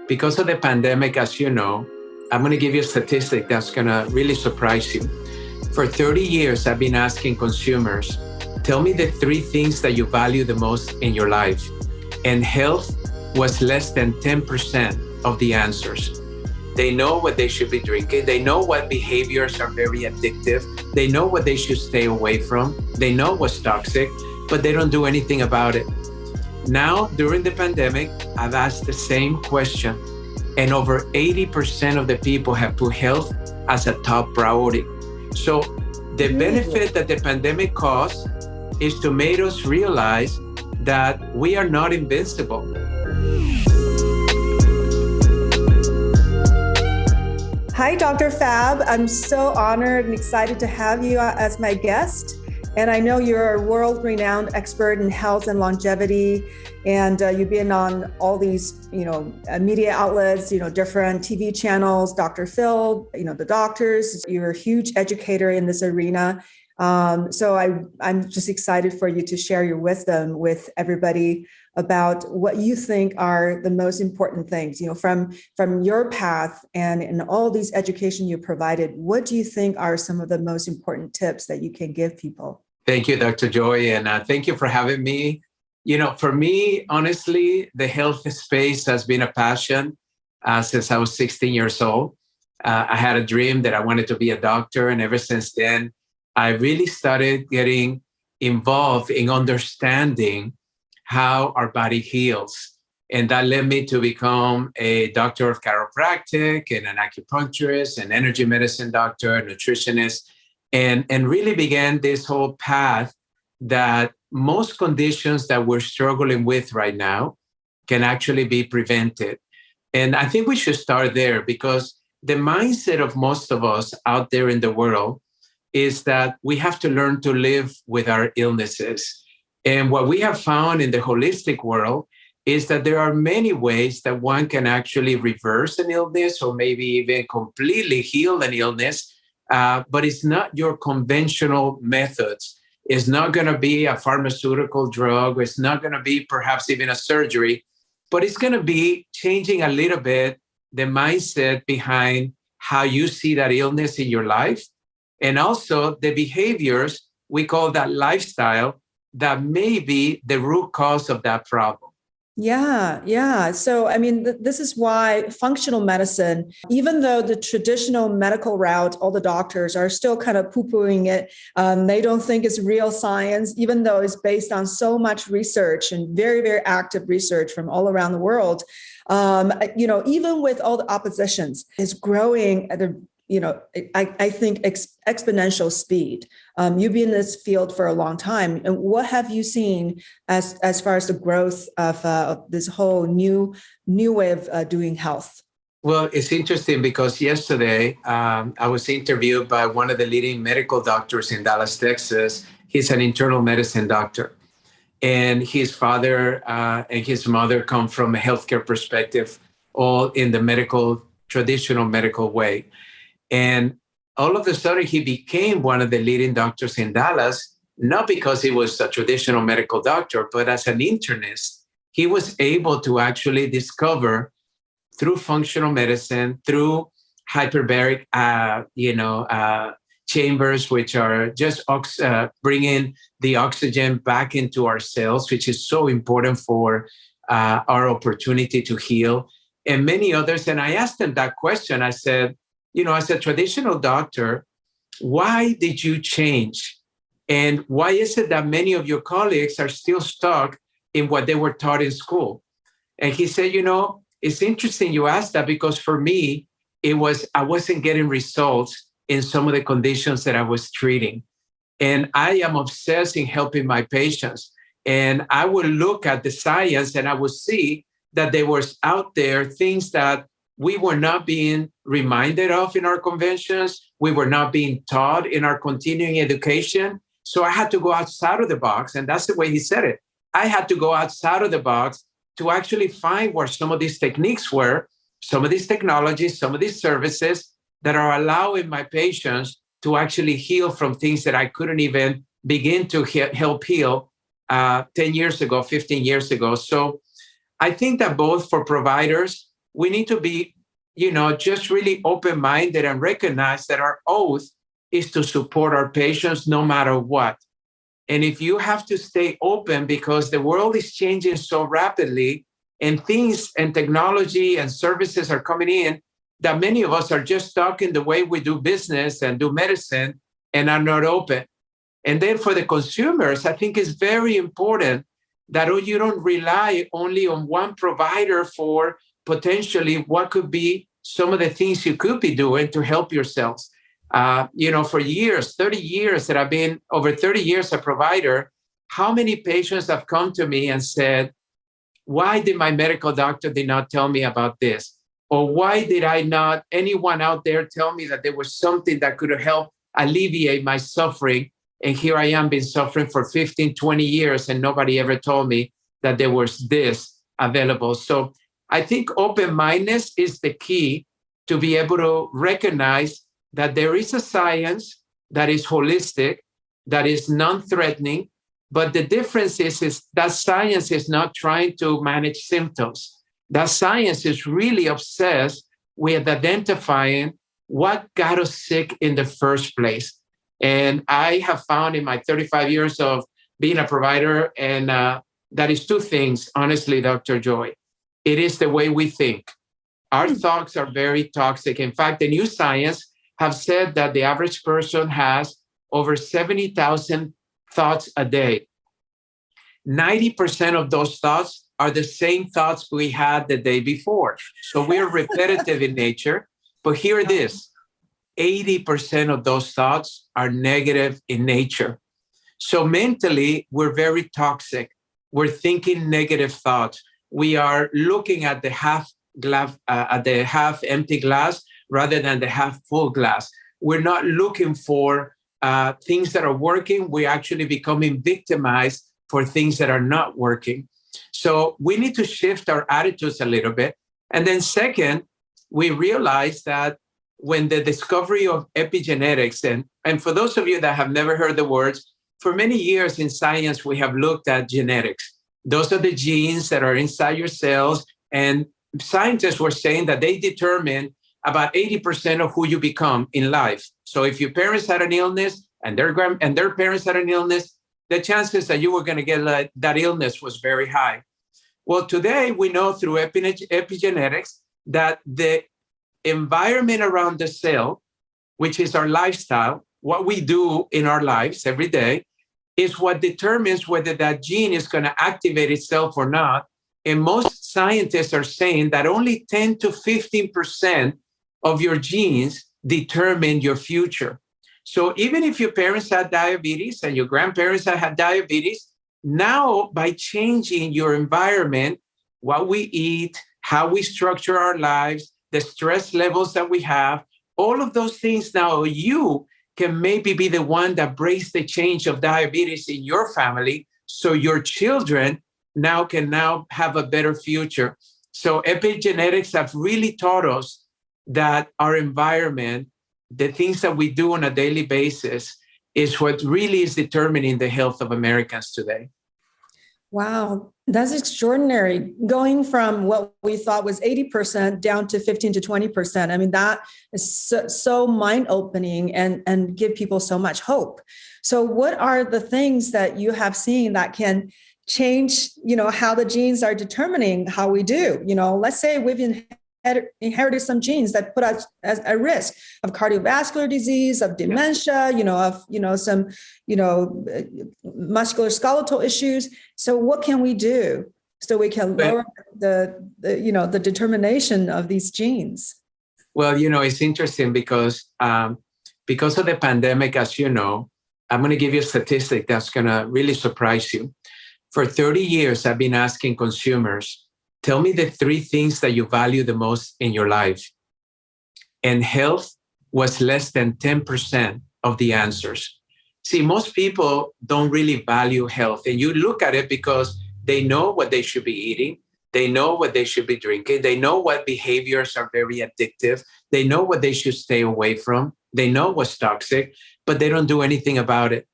Because of the pandemic, as you know, I'm going to give you a statistic that's going to really surprise you. For 30 years, I've been asking consumers, tell me the 3 things that you value the most in your life. And health was less than 10% of the answers. They know what they should be drinking. They know what behaviors are very addictive. They know what they should stay away from. They know what's toxic, but they don't do anything about it. Now, during the pandemic, I've asked the same question, and over 80% of the people have put health as a top priority. So the benefit that the pandemic caused is to make us realize that we are not invincible. Hi, Dr. Fab. I'm so honored and excited to have you as my guest. And I know you're a world-renowned expert in health and longevity, and you've been on all these, media outlets, different TV channels, Dr. Phil, the doctors. You're a huge educator in this arena. So I'm just excited for you to share your wisdom with everybody about what you think are the most important things, from your path and in all these education you provided. What do you think are some of the most important tips that you can give people? Thank you, Dr. Joy, and thank you for having me. For me, honestly, the health space has been a passion since I was 16 years old. I had a dream that I wanted to be a doctor, and ever since then, I really started getting involved in understanding how our body heals. And that led me to become a doctor of chiropractic and an acupuncturist, an energy medicine doctor, a nutritionist, and really began this whole path that most conditions that we're struggling with right now can actually be prevented. And I think we should start there, because the mindset of most of us out there in the world is that we have to learn to live with our illnesses. And what we have found in the holistic world is that there are many ways that one can actually reverse an illness or maybe even completely heal an illness. But it's not your conventional methods. It's not going to be a pharmaceutical drug. It's not going to be perhaps even a surgery, but it's going to be changing a little bit the mindset behind how you see that illness in your life. And also the behaviors, we call that lifestyle, that may be the root cause of that problem. Yeah. So, this is why functional medicine, even though the traditional medical route, all the doctors are still kind of poo-pooing it. They don't think it's real science, even though it's based on so much research and very, very active research from all around the world. Even with all the oppositions, it's growing at I think exponential speed. You've been in this field for a long time. And what have you seen as far as the growth of this whole new way of doing health? Well, it's interesting because yesterday I was interviewed by one of the leading medical doctors in Dallas, Texas. He's an internal medicine doctor. And his father and his mother come from a healthcare perspective, all in the traditional medical way. And all of a sudden, he became one of the leading doctors in Dallas, not because he was a traditional medical doctor, but as an internist, he was able to actually discover through functional medicine, through hyperbaric, chambers, which are just bringing the oxygen back into our cells, which is so important for our opportunity to heal, and many others. And I asked him that question. I said, as a traditional doctor, why did you change? And why is it that many of your colleagues are still stuck in what they were taught in school? And he said, it's interesting you asked that, because for me, I wasn't getting results in some of the conditions that I was treating. And I am obsessed in helping my patients. And I would look at the science and I would see that there was out there things that we were not being reminded of in our conventions. We were not being taught in our continuing education. So I had to go outside of the box. And that's the way he said it. I had to go outside of the box to actually find where some of these techniques were, some of these technologies, some of these services that are allowing my patients to actually heal from things that I couldn't even begin to help heal 10 years ago, 15 years ago. So I think that both for providers, we need to be, just really open-minded and recognize that our oath is to support our patients no matter what. And if you have to stay open because the world is changing so rapidly and things and technology and services are coming in, that many of us are just stuck in the way we do business and do medicine and are not open. And then for the consumers, I think it's very important that you don't rely only on one provider for potentially what could be some of the things you could be doing to help yourselves. For years, 30 years that I've been, over 30 years a provider, how many patients have come to me and said, why did my medical doctor did not tell me about this? Or why did anyone out there tell me that there was something that could help alleviate my suffering? And here I am been suffering for 15, 20 years and nobody ever told me that there was this available. So I think open-mindedness is the key to be able to recognize that there is a science that is holistic, that is non-threatening, but the difference is that science is not trying to manage symptoms. That science is really obsessed with identifying what got us sick in the first place. And I have found in my 35 years of being a provider, and that is two things, honestly, Dr. Joy. It is the way we think. Our thoughts are very toxic. In fact, the new science have said that the average person has over 70,000 thoughts a day. 90% of those thoughts are the same thoughts we had the day before. So we're repetitive in nature. But here it is. 80% of those thoughts are negative in nature. So mentally, we're very toxic. We're thinking negative thoughts. We are looking at the half empty glass rather than the half full glass. We're not looking for things that are working. We're actually becoming victimized for things that are not working. So we need to shift our attitudes a little bit. And then second, we realize that when the discovery of epigenetics, and for those of you that have never heard the words, for many years in science, we have looked at genetics. Those are the genes that are inside your cells. And scientists were saying that they determine about 80% of who you become in life. So if your parents had an illness and their parents had an illness, the chances that you were going to get that illness was very high. Well, today we know through epigenetics that the environment around the cell, which is our lifestyle, what we do in our lives every day, is what determines whether that gene is going to activate itself or not. And most scientists are saying that only 10 to 15% of your genes determine your future. So even if your parents had diabetes and your grandparents had diabetes, now by changing your environment, what we eat, how we structure our lives, the stress levels that we have, all of those things now you can maybe be the one that breaks the change of diabetes in your family so your children can have a better future. So epigenetics have really taught us that our environment, the things that we do on a daily basis, is what really is determining the health of Americans today. Wow, that's extraordinary. Going from what we thought was 80% down to 15 to 20%. I mean, that is so mind-opening and give people so much hope. So what are the things that you have seen that can change, how the genes are determining how we do? Let's say we've inherited some genes that put us at a risk of cardiovascular disease, of dementia, some, musculoskeletal issues. So what can we do so we can lower the determination of these genes? Well, it's interesting because of the pandemic, as you know, I'm going to give you a statistic that's going to really surprise you. For 30 years, I've been asking consumers, tell me the three things that you value the most in your life. And health was less than 10% of the answers. See, most people don't really value health. And you look at it because they know what they should be eating. They know what they should be drinking. They know what behaviors are very addictive. They know what they should stay away from. They know what's toxic, but they don't do anything about it.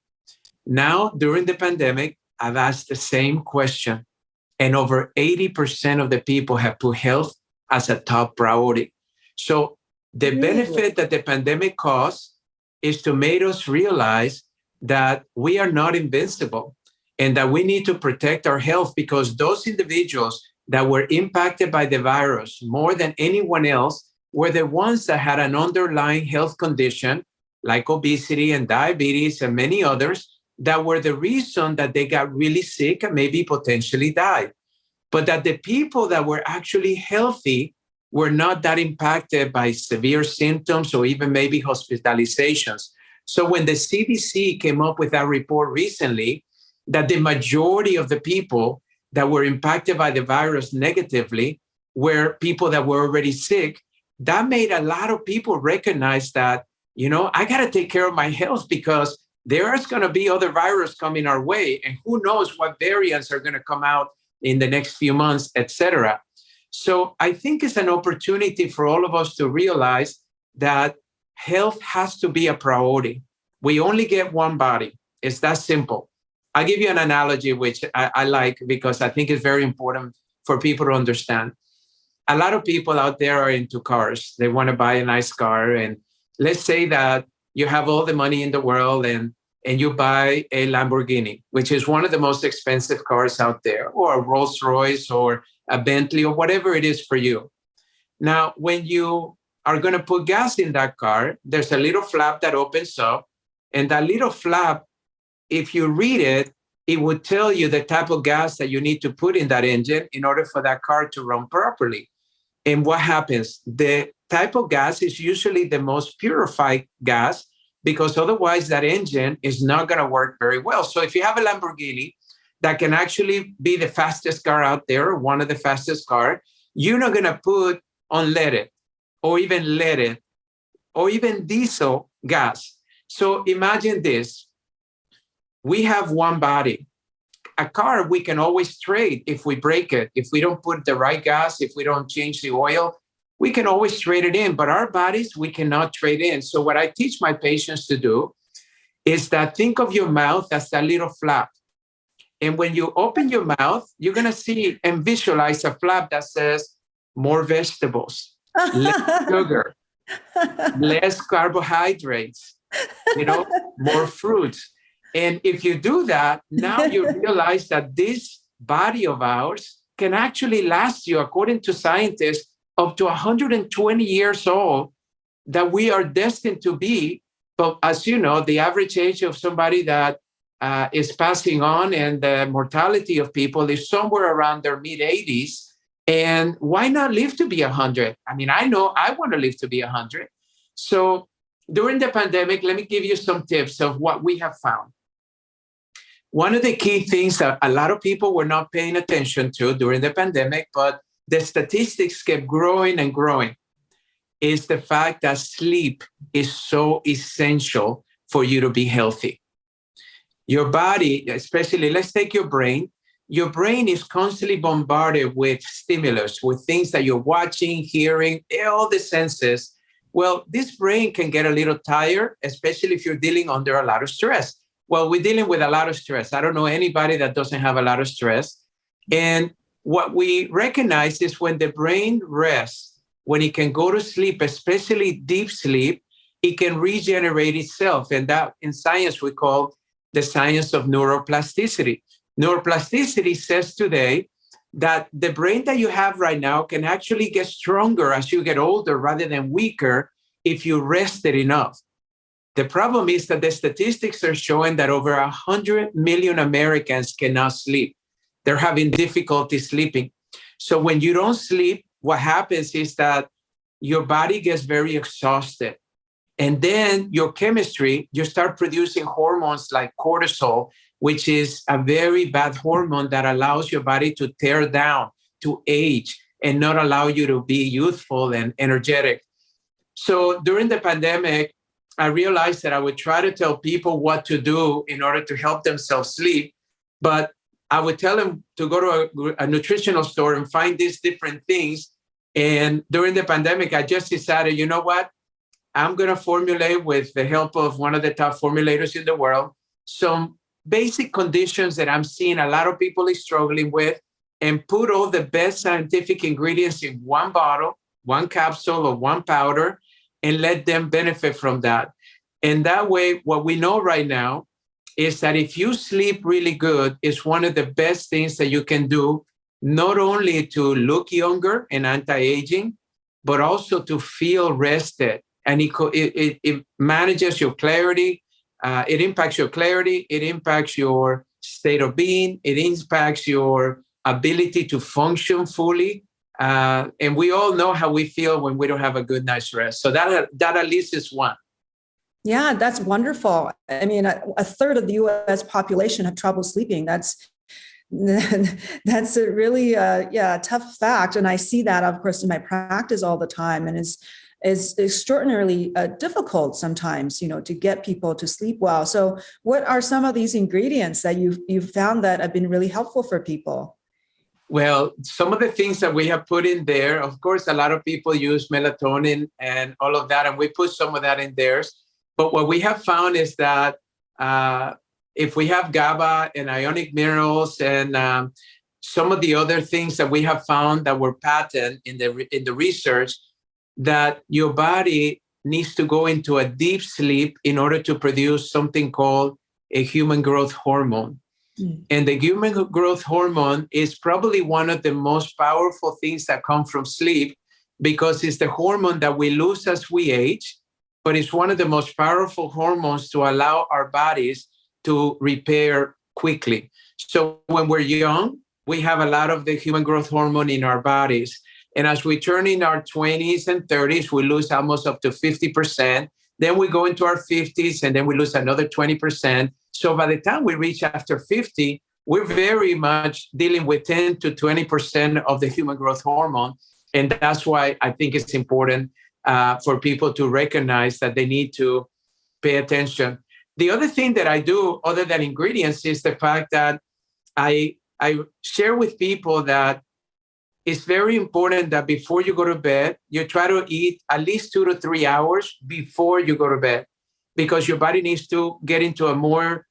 Now, during the pandemic, I've asked the same question. And over 80% of the people have put health as a top priority. So the benefit that the pandemic caused is to make us realize that we are not invincible and that we need to protect our health, because those individuals that were impacted by the virus more than anyone else were the ones that had an underlying health condition like obesity and diabetes and many others that were the reason that they got really sick and maybe potentially died. But that the people that were actually healthy were not that impacted by severe symptoms or even maybe hospitalizations. So when the CDC came up with that report recently, that the majority of the people that were impacted by the virus negatively were people that were already sick, that made a lot of people recognize that, I got to take care of my health, because there's going to be other viruses coming our way, and who knows what variants are going to come out in the next few months, et cetera. So I think it's an opportunity for all of us to realize that health has to be a priority. We only get one body. It's that simple. I'll give you an analogy, which I like, because I think it's very important for people to understand. A lot of people out there are into cars. They want to buy a nice car. And let's say that you have all the money in the world and you buy a Lamborghini, which is one of the most expensive cars out there, or a Rolls Royce or a Bentley or whatever it is for you. Now, when you are going to put gas in that car, there's a little flap that opens up. And that little flap, if you read it, it would tell you the type of gas that you need to put in that engine in order for that car to run properly. And what happens? The type of gas is usually the most purified gas, because otherwise that engine is not going to work very well. So if you have a Lamborghini that can actually be the fastest car out there, one of the fastest cars, you're not going to put unleaded or even leaded or even diesel gas. So imagine this. We have one body. A car we can always trade if we break it. If we don't put the right gas, if we don't change the oil, we can always trade it in. But our bodies, we cannot trade in. So what I teach my patients to do is that think of your mouth as a little flap. And when you open your mouth, you're going to see and visualize a flap that says more vegetables, less sugar, less carbohydrates, more fruits. And if you do that, now you realize that this body of ours can actually last you, according to scientists, up to 120 years old, that we are destined to be. But as you know, the average age of somebody that is passing on and the mortality of people is somewhere around their mid-80s. And why not live to be 100? I mean, I know I want to live to be 100. So during the pandemic, let me give you some tips of what we have found. One of the key things that a lot of people were not paying attention to during the pandemic, but the statistics kept growing and growing, is the fact that sleep is so essential for you to be healthy. Your body, especially, let's take your brain. Your brain is constantly bombarded with stimulus, with things that you're watching, hearing, all the senses. Well, this brain can get a little tired, especially if you're dealing under a lot of stress. Well, we're dealing with a lot of stress. I don't know anybody that doesn't have a lot of stress. And what we recognize is when the brain rests, when it can go to sleep, especially deep sleep, it can regenerate itself. And that in science, we call the science of neuroplasticity. Neuroplasticity says today that the brain that you have right now can actually get stronger as you get older rather than weaker if you rested enough. The problem is that the statistics are showing that over 100 million Americans cannot sleep. They're having difficulty sleeping. So when you don't sleep, what happens is that your body gets very exhausted. And then your chemistry, you start producing hormones like cortisol, which is a very bad hormone that allows your body to tear down, to age, and not allow you to be youthful and energetic. So during the pandemic, I realized that I would try to tell people what to do in order to help themselves sleep, but I would tell them to go to a nutritional store and find these different things. And during the pandemic, I just decided, you know what? I'm going to formulate, with the help of one of the top formulators in the world, some basic conditions that I'm seeing a lot of people is struggling with. and put all the best scientific ingredients in one bottle, one capsule, or one powder, and let them benefit from that. And that way, what we know right now is that if you sleep really good, it's one of the best things that you can do, not only to look younger and anti-aging, but also to feel rested. And it manages your clarity. It impacts your clarity. It impacts your state of being. It impacts your ability to function fully. And we all know how we feel when we don't have a good night's rest. So that at least is one. Yeah, that's wonderful. I mean, a third of the U.S. population have trouble sleeping. That's a really tough fact, and I see that, of course, in my practice all the time, and is extraordinarily difficult sometimes, to get people to sleep well. So, what are some of these ingredients that you've found that have been really helpful for people? Well, some of the things that we have put in there, of course, a lot of people use melatonin and all of that, and we put some of that in there. But what we have found is that if we have GABA and ionic minerals and some of the other things that we have found that were patent in the research, that your body needs to go into a deep sleep in order to produce something called a human growth hormone. And the human growth hormone is probably one of the most powerful things that come from sleep, because it's the hormone that we lose as we age, but it's one of the most powerful hormones to allow our bodies to repair quickly. So when we're young, we have a lot of the human growth hormone in our bodies. And as we turn in our 20s and 30s, we lose almost up to 50%. Then we go into our 50s and then we lose another 20%. So by the time we reach after 50, we're very much dealing with 10 to 20% of the human growth hormone. And that's why I think it's important for people to recognize that they need to pay attention. The other thing that I do, other than ingredients, is the fact that I share with people that it's very important that before you go to bed, you try to eat at least 2 to 3 hours before you go to bed, because your body needs to get into a more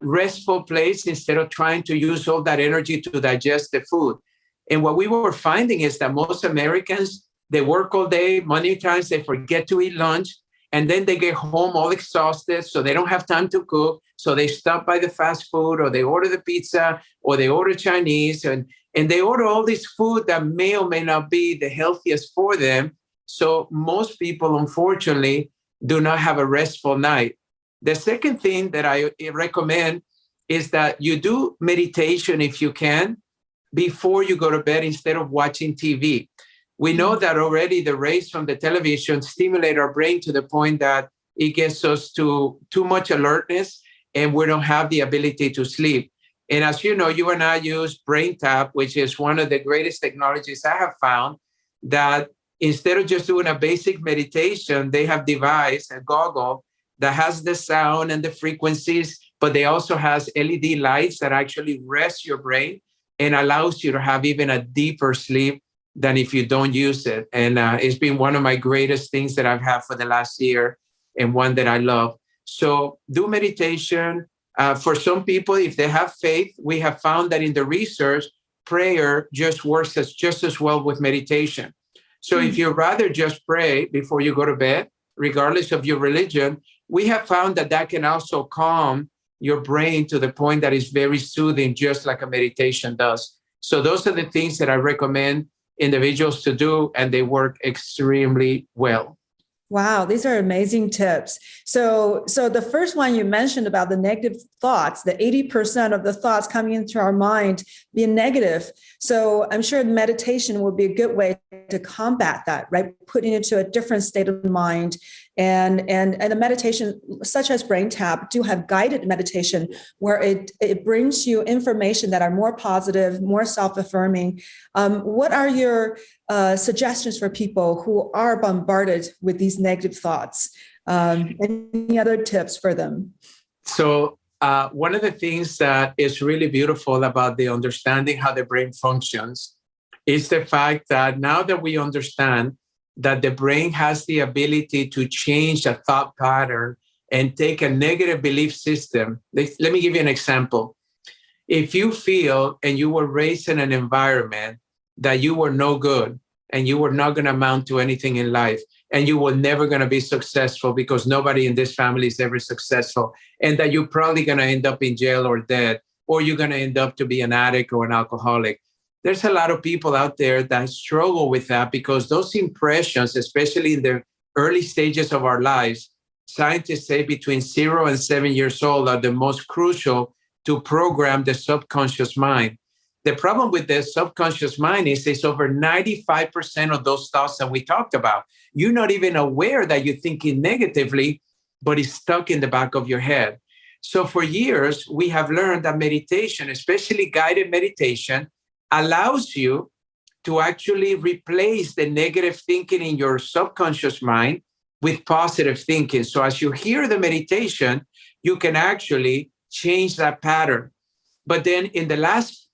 restful place instead of trying to use all that energy to digest the food. And what we were finding is that most Americans, they work all day. Many times they forget to eat lunch, and then they get home all exhausted, so they don't have time to cook. So they stop by the fast food, or they order the pizza, or they order Chinese, and they order all this food that may or may not be the healthiest for them. So most people, unfortunately, do not have a restful night. The second thing that I recommend is that you do meditation if you can before you go to bed instead of watching TV. We know that already the rays from the television stimulate our brain to the point that it gets us to too much alertness and we don't have the ability to sleep. And as you know, you and I use BrainTap, which is one of the greatest technologies I have found, that instead of just doing a basic meditation, they have devised a goggle that has the sound and the frequencies, but they also has LED lights that actually rest your brain and allows you to have even a deeper sleep than if you don't use it. And it's been one of my greatest things that I've had for the last year, and one that I love. So do meditation. For some people, if they have faith, we have found that in the research, prayer just works just as well with meditation. So if you rather just pray before you go to bed, regardless of your religion, we have found that that can also calm your brain to the point that it's very soothing, just like a meditation does. So those are the things that I recommend individuals to do, and they work extremely well. Wow, these are amazing tips. So the first one you mentioned about the negative thoughts, the 80% of the thoughts coming into our mind being negative. So I'm sure meditation would be a good way to combat that, right? Putting it to a different state of mind. And the meditation, such as BrainTap, do have guided meditation where it brings you information that are more positive, more self-affirming. What are your suggestions for people who are bombarded with these negative thoughts? Any other tips for them? So one of the things that is really beautiful about the understanding how the brain functions is the fact that now that we understand that the brain has the ability to change a thought pattern and take a negative belief system. Let me give you an example. If you feel and you were raised in an environment that you were no good and you were not going to amount to anything in life and you were never going to be successful because nobody in this family is ever successful, and that you're probably going to end up in jail or dead, or you're going to end up to be an addict or an alcoholic. There's a lot of people out there that struggle with that because those impressions, especially in the early stages of our lives, scientists say between 0 and 7 years old are the most crucial to program the subconscious mind. The problem with the subconscious mind is it's over 95% of those thoughts that we talked about. You're not even aware that you're thinking negatively, but it's stuck in the back of your head. So for years, we have learned that meditation, especially guided meditation, allows you to actually replace the negative thinking in your subconscious mind with positive thinking. So as you hear the meditation, you can actually change that pattern. But then in the last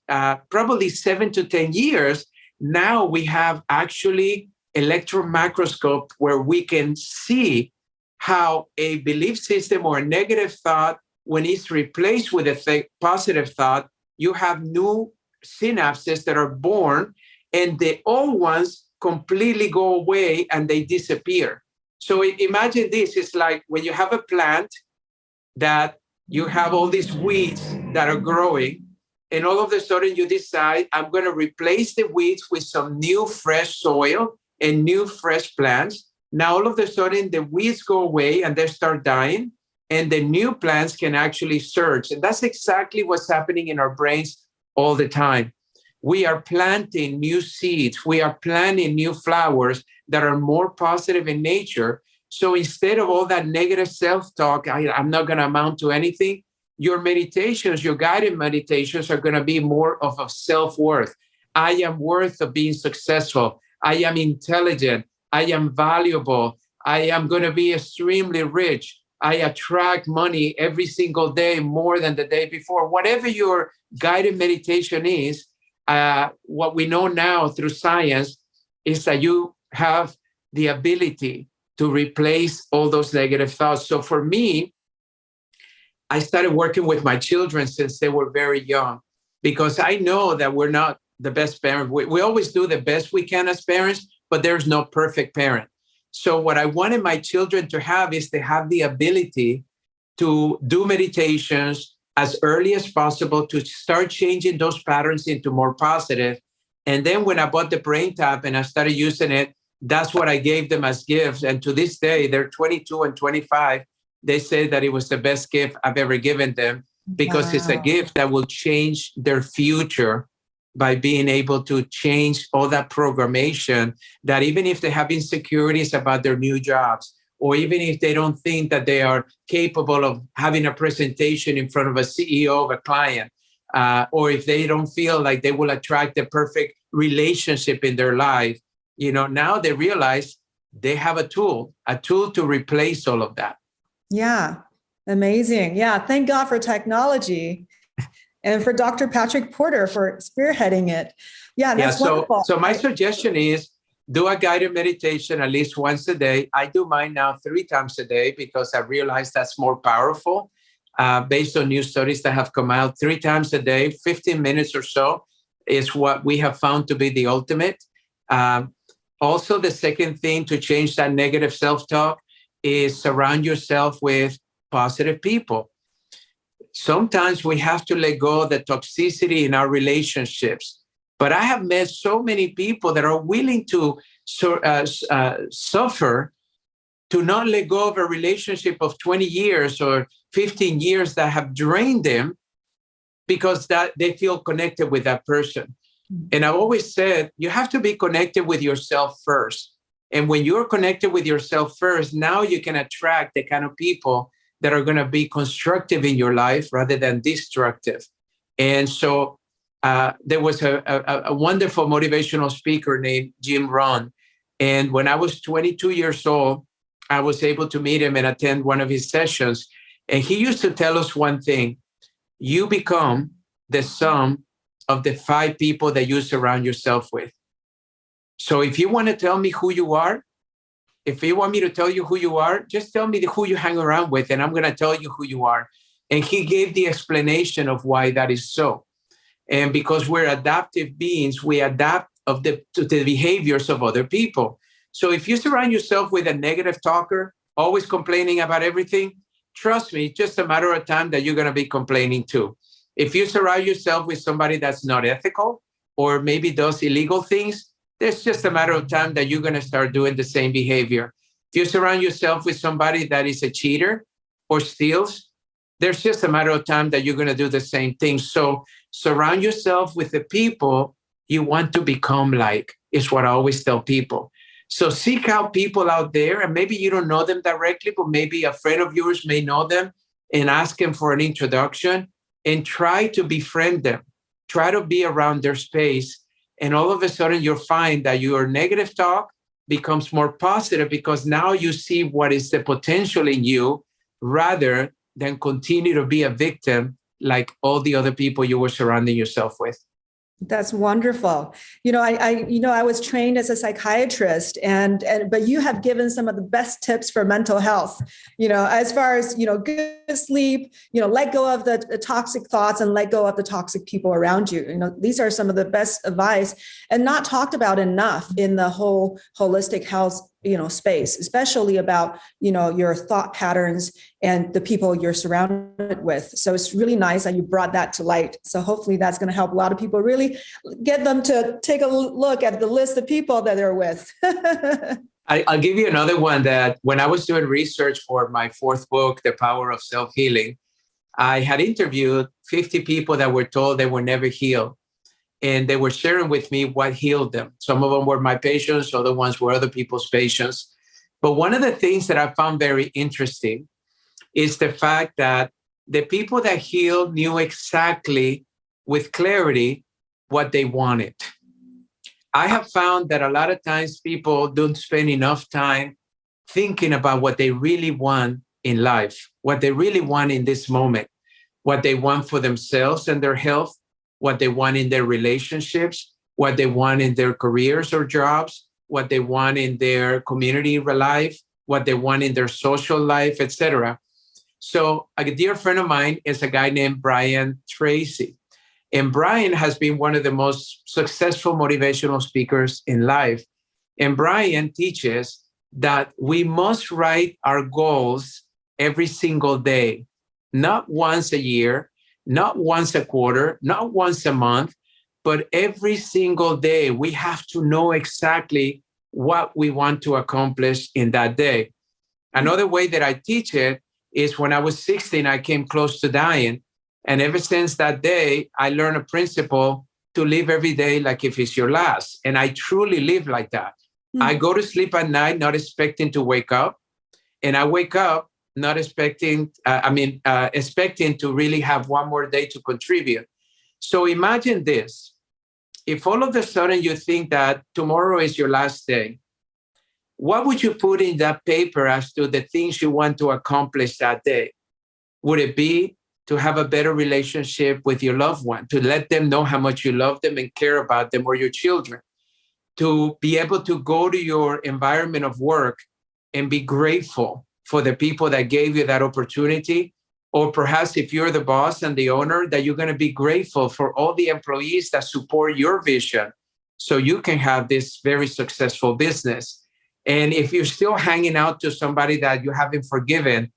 probably 7 to 10 years, now we have actually electron microscope where we can see how a belief system or a negative thought, when it's replaced with a positive thought, you have new synapses that are born, and the old ones completely go away and they disappear. So imagine this, it's like when you have a plant that you have all these weeds that are growing, and all of a sudden you decide, I'm going to replace the weeds with some new fresh soil and new fresh plants. Now all of a sudden the weeds go away and they start dying, and the new plants can actually surge. And that's exactly what's happening in our brains all the time. We are planting new seeds. We are planting new flowers that are more positive in nature. So instead of all that negative self-talk, I'm not going to amount to anything, your meditations, your guided meditations are going to be more of a self-worth. I am worth of being successful. I am intelligent. I am valuable. I am going to be extremely rich. I attract money every single day more than the day before. Whatever your guided meditation is, what we know now through science is that you have the ability to replace all those negative thoughts. So for me, I started working with my children since they were very young, because I know that we're not the best parent. We always do the best we can as parents, but there's no perfect parent. So what I wanted my children to have is to have the ability to do meditations as early as possible, to start changing those patterns into more positive. And then when I bought the Brain Tap and I started using it, that's what I gave them as gifts. And to this day, they're 22 and 25. They say that it was the best gift I've ever given them, because it's a gift that will change their future by being able to change all that programmation, that even if they have insecurities about their new jobs, or even if they don't think that they are capable of having a presentation in front of a CEO of a client, or if they don't feel like they will attract the perfect relationship in their life, now they realize they have a tool to replace all of that. Yeah, amazing. Yeah, thank God for technology. And for Dr. Patrick Porter for spearheading it. Yeah, that's wonderful. So my suggestion is do a guided meditation at least once a day. I do mine now 3 times a day because I realize that's more powerful. Based on new studies that have come out, 3 times a day, 15 minutes or so is what we have found to be the ultimate. Also, the second thing to change that negative self-talk is surround yourself with positive people. Sometimes we have to let go of the toxicity in our relationships. But I have met so many people that are willing to suffer to not let go of a relationship of 20 years or 15 years that have drained them, because that they feel connected with that person. And I've always said, you have to be connected with yourself first. And when you're connected with yourself first, now you can attract the kind of people that are going to be constructive in your life rather than destructive. And so there was a wonderful motivational speaker named Jim Rohn. And when I was 22 years old, I was able to meet him and attend one of his sessions. And he used to tell us one thing: you become the sum of the 5 people that you surround yourself with. So if you want to tell me who you are, if you want me to tell you who you are, just tell me who you hang around with, and I'm going to tell you who you are. And he gave the explanation of why that is so. And because we're adaptive beings, we adapt to the behaviors of other people. So if you surround yourself with a negative talker, always complaining about everything, trust me, it's just a matter of time that you're going to be complaining too. If you surround yourself with somebody that's not ethical or maybe does illegal things, there's just a matter of time that you're going to start doing the same behavior. If you surround yourself with somebody that is a cheater or steals, there's just a matter of time that you're going to do the same thing. So surround yourself with the people you want to become like, is what I always tell people. So seek out people out there, and maybe you don't know them directly, but maybe a friend of yours may know them, and ask them for an introduction and try to befriend them. Try to be around their space. And all of a sudden you'll find that your negative talk becomes more positive because now you see what is the potential in you rather than continue to be a victim like all the other people you were surrounding yourself with. That's wonderful. I was trained as a psychiatrist, but you have given some of the best tips for mental health. As far as good sleep, let go of the toxic thoughts and let go of the toxic people around you. These are some of the best advice, and not talked about enough in the whole holistic health space, especially about your thought patterns and the people you're surrounded with. So it's really nice that you brought that to light. So hopefully that's going to help a lot of people, really get them to take a look at the list of people that they're with. I'll give you another one that when I was doing research for my fourth book, The Power of Self-Healing, I had interviewed 50 people that were told they were never healed. And they were sharing with me what healed them. Some of them were my patients, other ones were other people's patients. But one of the things that I found very interesting is the fact that the people that healed knew exactly with clarity what they wanted. I have found that a lot of times people don't spend enough time thinking about what they really want in life, what they really want in this moment, what they want for themselves and their health, what they want in their relationships, what they want in their careers or jobs, what they want in their community life, what they want in their social life, etc. So a dear friend of mine is a guy named Brian Tracy. And Brian has been one of the most successful motivational speakers in life. And Brian teaches that we must write our goals every single day, not once a year, not once a quarter, not once a month, but every single day. We have to know exactly what we want to accomplish in that day. Another way that I teach it is when I was 16, I came close to dying. And ever since that day, I learned a principle to live every day like if it's your last. And I truly live like that. I go to sleep at night, not expecting to wake up. And I wake up not expecting to really have one more day to contribute. So imagine this. If all of a sudden you think that tomorrow is your last day, what would you put in that paper as to the things you want to accomplish that day? Would it be to have a better relationship with your loved one, to let them know how much you love them and care about them, or your children, to be able to go to your environment of work and be grateful for the people that gave you that opportunity? Or perhaps if you're the boss and the owner, that you're going to be grateful for all the employees that support your vision so you can have this very successful business. And if you're still hanging out to somebody that you haven't forgiven,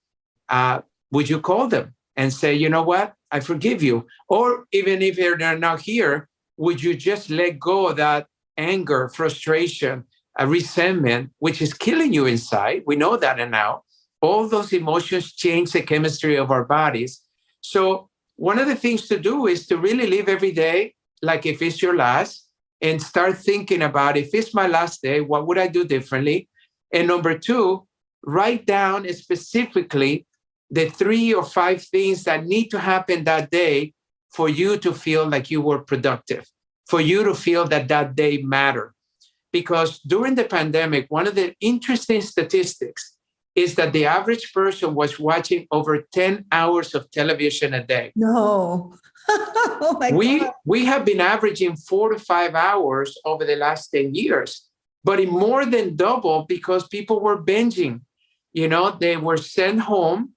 would you call them and say, you know what, I forgive you? Or even if they're not here, would you just let go of that anger, frustration, resentment, which is killing you inside? We know that now. All those emotions change the chemistry of our bodies. So one of the things to do is to really live every day like if it's your last, and start thinking about, if it's my last day, what would I do differently? And number two, write down specifically the 3 or 5 things that need to happen that day for you to feel like you were productive, for you to feel that that day mattered. Because during the pandemic, one of the interesting statistics is that the average person was watching over 10 hours of television a day. No. Oh my God. We have been averaging 4 to 5 hours over the last 10 years, but it more than doubled because people were binging. You know, they were sent home.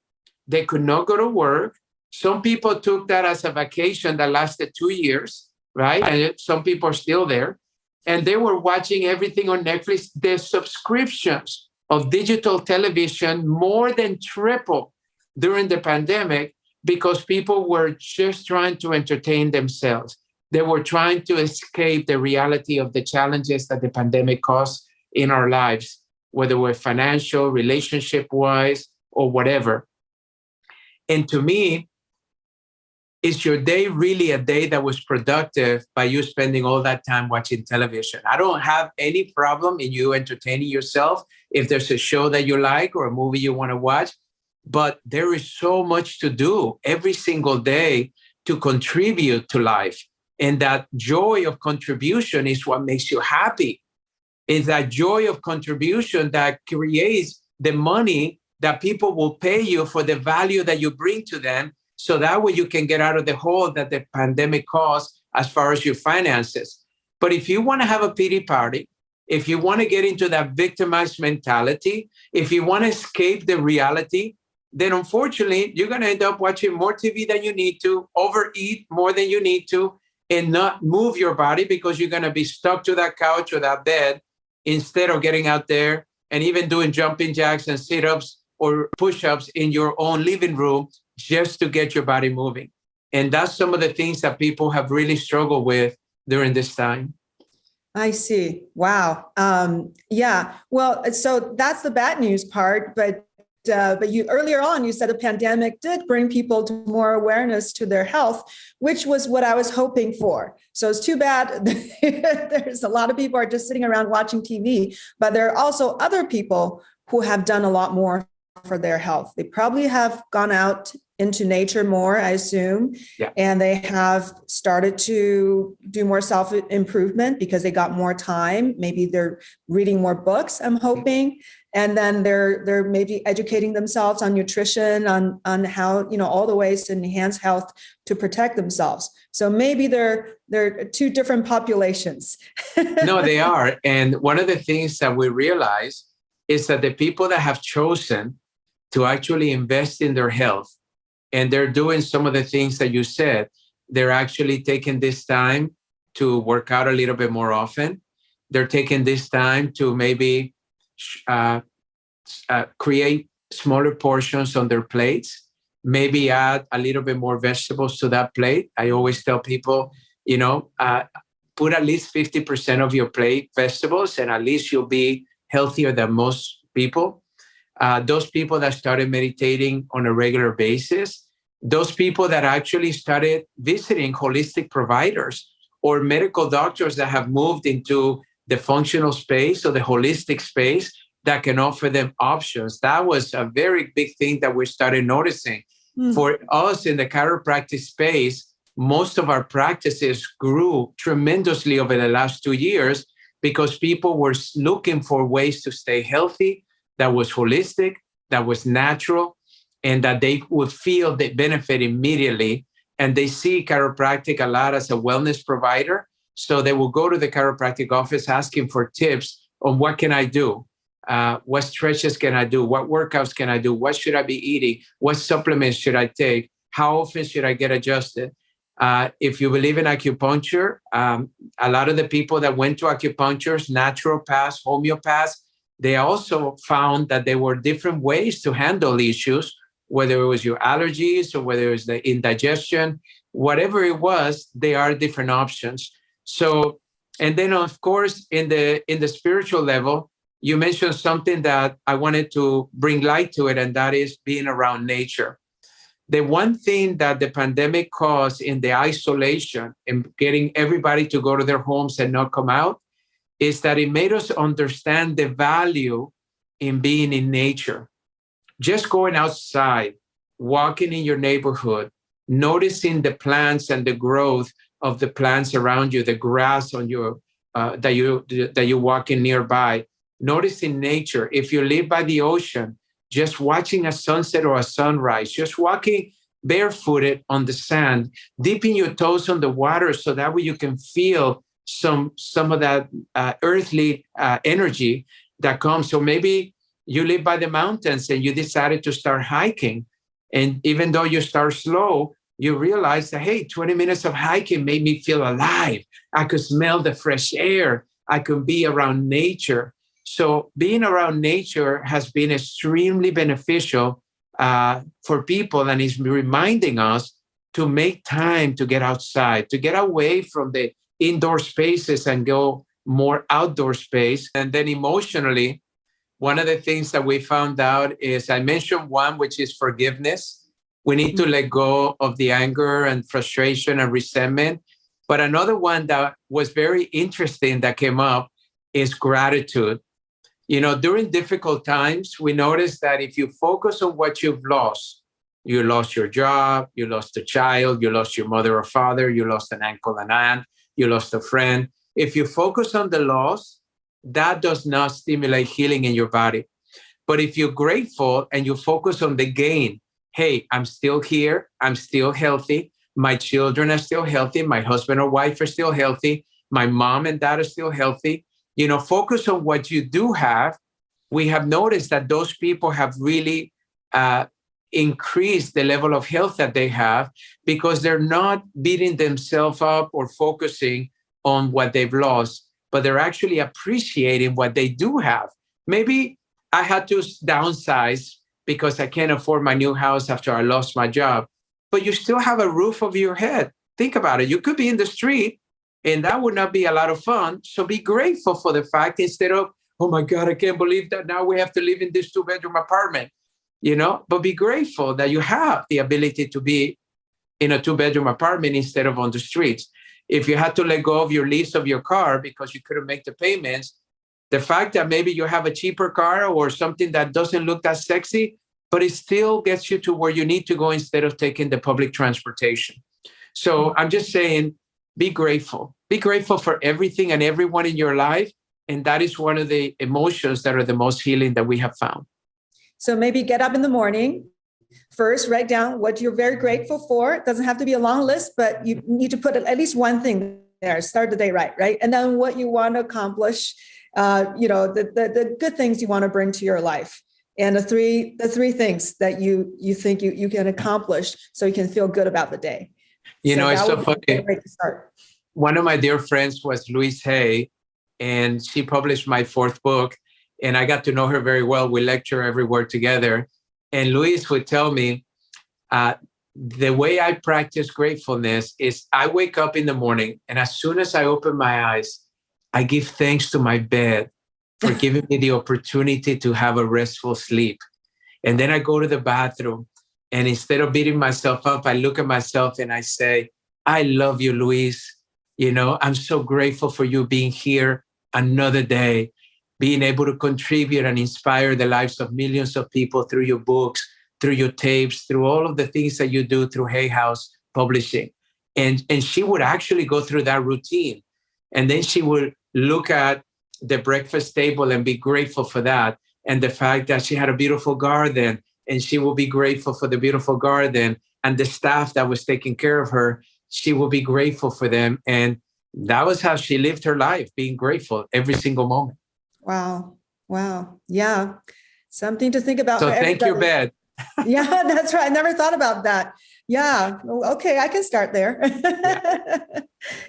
They could not go to work. Some people took that as a vacation that lasted 2 years, right? And some people are still there. And they were watching everything on Netflix. The subscriptions of digital television more than tripled during the pandemic because people were just trying to entertain themselves. They were trying to escape the reality of the challenges that the pandemic caused in our lives, whether we're financial, relationship-wise, or whatever. And to me, is your day really a day that was productive by you spending all that time watching television? I don't have any problem in you entertaining yourself if there's a show that you like or a movie you want to watch, but there is so much to do every single day to contribute to life. And that joy of contribution is what makes you happy. It's that joy of contribution that creates the money that people will pay you for the value that you bring to them. So that way you can get out of the hole that the pandemic caused as far as your finances. But if you want to have a pity party, if you want to get into that victimized mentality, if you want to escape the reality, then unfortunately, you're going to end up watching more TV than you need to, overeat more than you need to, and not move your body because you're going to be stuck to that couch or that bed instead of getting out there and even doing jumping jacks and sit-ups or push-ups in your own living room just to get your body moving. And that's some of the things that people have really struggled with during this time. I see. Wow. Yeah. Well, so that's the bad news part, but you earlier on, you said the pandemic did bring people to more awareness to their health, which was what I was hoping for. So it's too bad there's a lot of people are just sitting around watching TV, but there are also other people who have done a lot more for their health. They probably have gone out into nature more, I assume, and they have started to do more self-improvement because they got more time. Maybe they're reading more books, I'm hoping. And then they're maybe educating themselves on nutrition, on how, all the ways to enhance health to protect themselves. So maybe they're two different populations. No, they are. And one of the things that we realize is that the people that have chosen to actually invest in their health, and they're doing some of the things that you said, they're actually taking this time to work out a little bit more often. They're taking this time to maybe create smaller portions on their plates, maybe add a little bit more vegetables to that plate. I always tell people, put at least 50% of your plate vegetables, and at least you'll be healthier than most people. Those people that started meditating on a regular basis, those people that actually started visiting holistic providers or medical doctors that have moved into the functional space or the holistic space that can offer them options. That was a very big thing that we started noticing. For us in the chiropractic space, most of our practices grew tremendously over the last 2 years because people were looking for ways to stay healthy, that was holistic, that was natural, and that they would feel the benefit immediately. And they see chiropractic a lot as a wellness provider. So they will go to the chiropractic office asking for tips on what can I do? What stretches can I do? What workouts can I do? What should I be eating? What supplements should I take? How often should I get adjusted? If you believe in acupuncture, a lot of the people that went to acupunctures, naturopaths, homeopaths, they also found that there were different ways to handle issues, whether it was your allergies or whether it was the indigestion, whatever it was, there are different options. So, and then of course, in the spiritual level, you mentioned something that I wanted to bring light to it, and that is being around nature. The one thing that the pandemic caused in the isolation and getting everybody to go to their homes and not come out is that it made us understand the value in being in nature. Just going outside, walking in your neighborhood, noticing the plants and the growth of the plants around you, the grass on your that you walk in nearby, noticing nature. If you live by the ocean, just watching a sunset or a sunrise, just walking barefooted on the sand, dipping your toes on the water so that way you can feel some of that earthly energy that comes. So maybe you live by the mountains and you decided to start hiking. And even though you start slow, you realize that, hey, 20 minutes of hiking made me feel alive. I could smell the fresh air. I could be around nature. So being around nature has been extremely beneficial for people, and is reminding us to make time to get outside, to get away from the indoor spaces and go more outdoor space. And then emotionally, one of the things that we found out is, I mentioned one, which is forgiveness. We need to let go of the anger and frustration and resentment. But another one that was very interesting that came up is gratitude. You know, during difficult times, we notice that if you focus on what you've lost, you lost your job, you lost a child, you lost your mother or father, you lost an uncle and aunt, you lost a friend. If you focus on the loss, that does not stimulate healing in your body. But if you're grateful and you focus on the gain, hey, I'm still here, I'm still healthy, my children are still healthy, my husband or wife are still healthy, my mom and dad are still healthy. You know, focus on what you do have. We have noticed that those people have really increased the level of health that they have, because they're not beating themselves up or focusing on what they've lost, but they're actually appreciating what they do have. Maybe I had to downsize because I can't afford my new house after I lost my job, but you still have a roof over your head. Think about it. You could be in the street, and that would not be a lot of fun. So be grateful for the fact, instead of, oh my God, I can't believe that now we have to live in this 2-bedroom apartment, you know, but be grateful that you have the ability to be in a 2-bedroom apartment instead of on the streets. If you had to let go of your lease of your car because you couldn't make the payments, the fact that maybe you have a cheaper car or something that doesn't look that sexy, but it still gets you to where you need to go instead of taking the public transportation. So I'm just saying, be grateful. Be grateful for everything and everyone in your life. And that is one of the emotions that are the most healing that we have found. So maybe get up in the morning. First, write down what you're very grateful for. It doesn't have to be a long list, but you need to put at least one thing there. Start the day right? And then what you want to accomplish, the good things you want to bring to your life. And the three things that you think you can accomplish so you can feel good about the day. It's so funny. Great to start. One of my dear friends was Louise Hay, and she published my 4th book, and I got to know her very well. We lecture everywhere together. And Louise would tell me, the way I practice gratefulness is I wake up in the morning, and as soon as I open my eyes, I give thanks to my bed for giving me the opportunity to have a restful sleep. And then I go to the bathroom, and instead of beating myself up, I look at myself and I say, I love you, Louise. You know, I'm so grateful for you being here another day, being able to contribute and inspire the lives of millions of people through your books, through your tapes, through all of the things that you do through Hay House Publishing. And she would actually go through that routine. And then she would look at the breakfast table and be grateful for that. And the fact that she had a beautiful garden, and she will be grateful for the beautiful garden, and the staff that was taking care of her, she will be grateful for them. And that was how she lived her life, being grateful every single moment. Wow. Yeah. Something to think about. So thank your bed. Yeah, that's right. I never thought about that. Yeah. Okay. I can start there.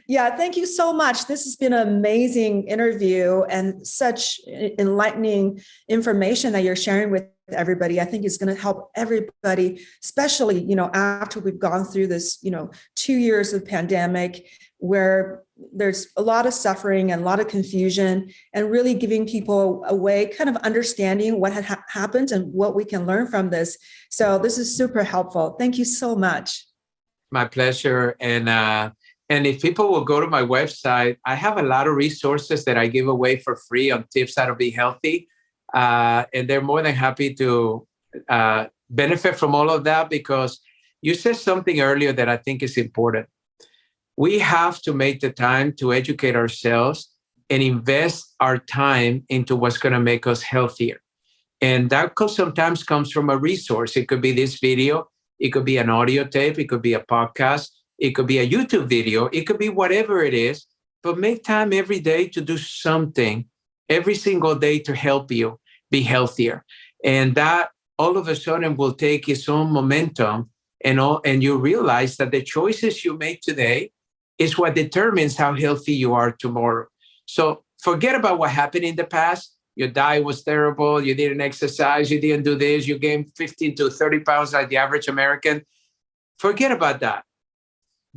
Yeah. Thank you so much. This has been an amazing interview and such enlightening information that you're sharing with everybody. I think it's going to help everybody, especially, after we've gone through this, 2 years of pandemic, where there's a lot of suffering and a lot of confusion, and really giving people a way, kind of understanding what had happened and what we can learn from this. So this is super helpful. Thank you so much. My pleasure. And if people will go to my website, I have a lot of resources that I give away for free on tips how to be healthy. And they're more than happy to benefit from all of that, because you said something earlier that I think is important. We have to make the time to educate ourselves and invest our time into what's going to make us healthier. And that sometimes comes from a resource. It could be this video. It could be an audio tape. It could be a podcast. It could be a YouTube video. It could be whatever it is. But make time every day to do something every single day to help you be healthier. And that all of a sudden will take its own momentum, and you realize that the choices you make today is what determines how healthy you are tomorrow. So forget about what happened in the past. Your diet was terrible. You didn't exercise. You didn't do this. You gained 15 to 30 pounds like the average American. Forget about that.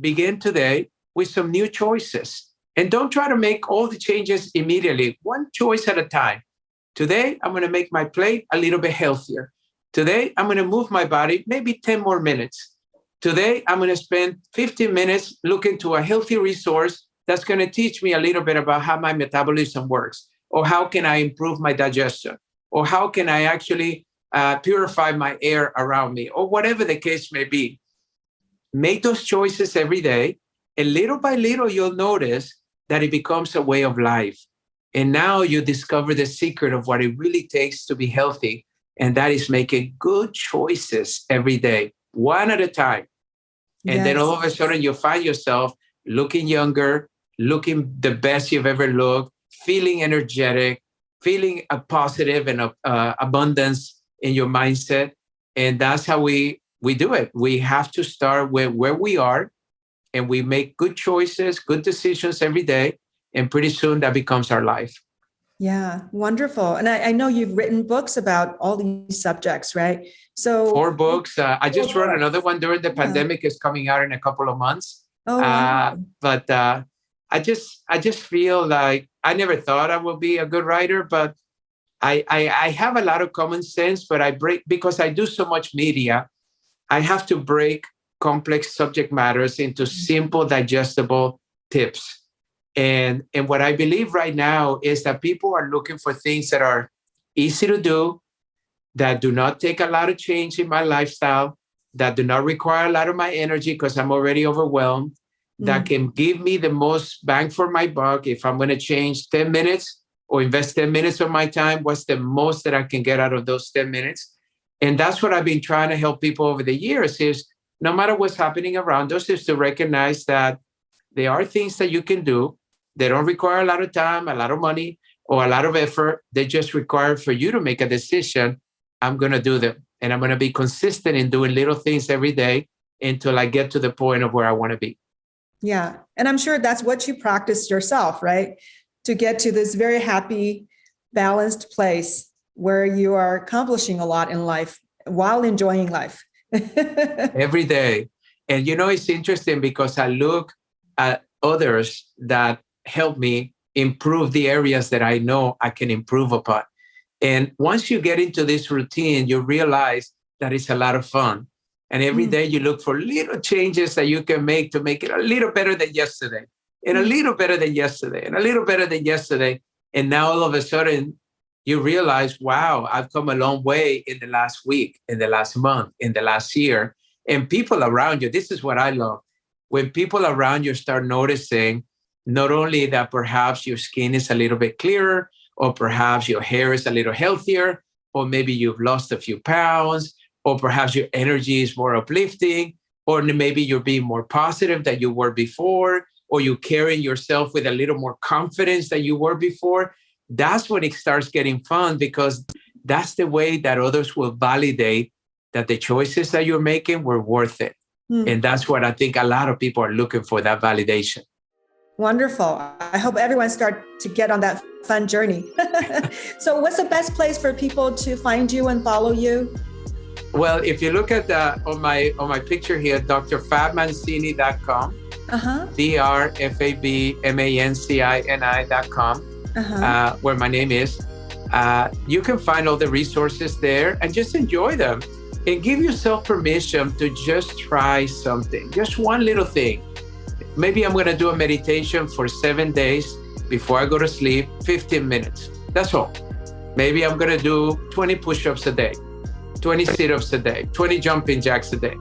Begin today with some new choices. And don't try to make all the changes immediately, one choice at a time. Today, I'm going to make my plate a little bit healthier. Today, I'm going to move my body maybe 10 more minutes. Today, I'm going to spend 15 minutes looking to a healthy resource that's going to teach me a little bit about how my metabolism works, or how can I improve my digestion, or how can I actually purify my air around me, or whatever the case may be. Make those choices every day, and little by little, you'll notice that it becomes a way of life. And now you discover the secret of what it really takes to be healthy, and that is making good choices every day, one at a time. And then all of a sudden, you find yourself looking younger, looking the best you've ever looked, feeling energetic, feeling a positive and abundance in your mindset. And that's how we do it. We have to start with where we are, and we make good choices, good decisions every day. And pretty soon that becomes our life. Yeah, wonderful. And I know you've written books about all these subjects, right? So 4 books. I just wrote another one during the pandemic. Is coming out in a couple of months. Oh, wow. But I just feel like I never thought I would be a good writer, but I have a lot of common sense, but because I do so much media, I have to break complex subject matters into simple, digestible tips. And what I believe right now is that people are looking for things that are easy to do, that do not take a lot of change in my lifestyle, that do not require a lot of my energy because I'm already overwhelmed, that can give me the most bang for my buck. If I'm going to change 10 minutes or invest 10 minutes of my time, what's the most that I can get out of those 10 minutes? And that's what I've been trying to help people over the years, is no matter what's happening around us, is to recognize that there are things that you can do. They don't require a lot of time, a lot of money, or a lot of effort. They just require for you to make a decision. I'm going to do them. And I'm going to be consistent in doing little things every day until I get to the point of where I want to be. Yeah. And I'm sure that's what you practiced yourself, right? To get to this very happy, balanced place where you are accomplishing a lot in life while enjoying life. Every day. And it's interesting because I look at others that help me improve the areas that I know I can improve upon. And once you get into this routine, you realize that it's a lot of fun. And every day you look for little changes that you can make to make it a little better than yesterday, and a little better than yesterday, and a little better than yesterday. And now all of a sudden you realize, wow, I've come a long way in the last week, in the last month, in the last year. And people around you, this is what I love. When people around you start noticing not only that perhaps your skin is a little bit clearer, or perhaps your hair is a little healthier, or maybe you've lost a few pounds, or perhaps your energy is more uplifting, or maybe you're being more positive than you were before, or you're carrying yourself with a little more confidence than you were before. That's when it starts getting fun, because that's the way that others will validate that the choices that you're making were worth it. And that's what I think a lot of people are looking for, that validation. Wonderful. I hope everyone start to get on that fun journey. So what's the best place for people to find you and follow you? Well, if you look at on my picture here, drfabmancini.com, drfabmancini.com, where my name is. You can find all the resources there and just enjoy them. And give yourself permission to just try something, just one little thing. Maybe I'm going to do a meditation for 7 days before I go to sleep, 15 minutes. That's all. Maybe I'm going to do 20 push-ups a day, 20 sit-ups a day, 20 jumping jacks a day.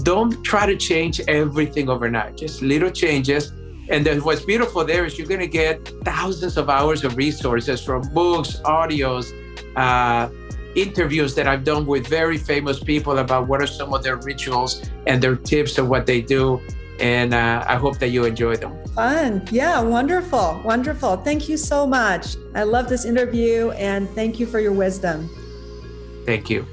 Don't try to change everything overnight, just little changes. And then what's beautiful there is you're going to get thousands of hours of resources from books, audios, interviews that I've done with very famous people about what are some of their rituals and their tips of what they do. And I hope that you enjoy them. Fun. Yeah, wonderful. Wonderful. Thank you so much. I love this interview, and thank you for your wisdom. Thank you.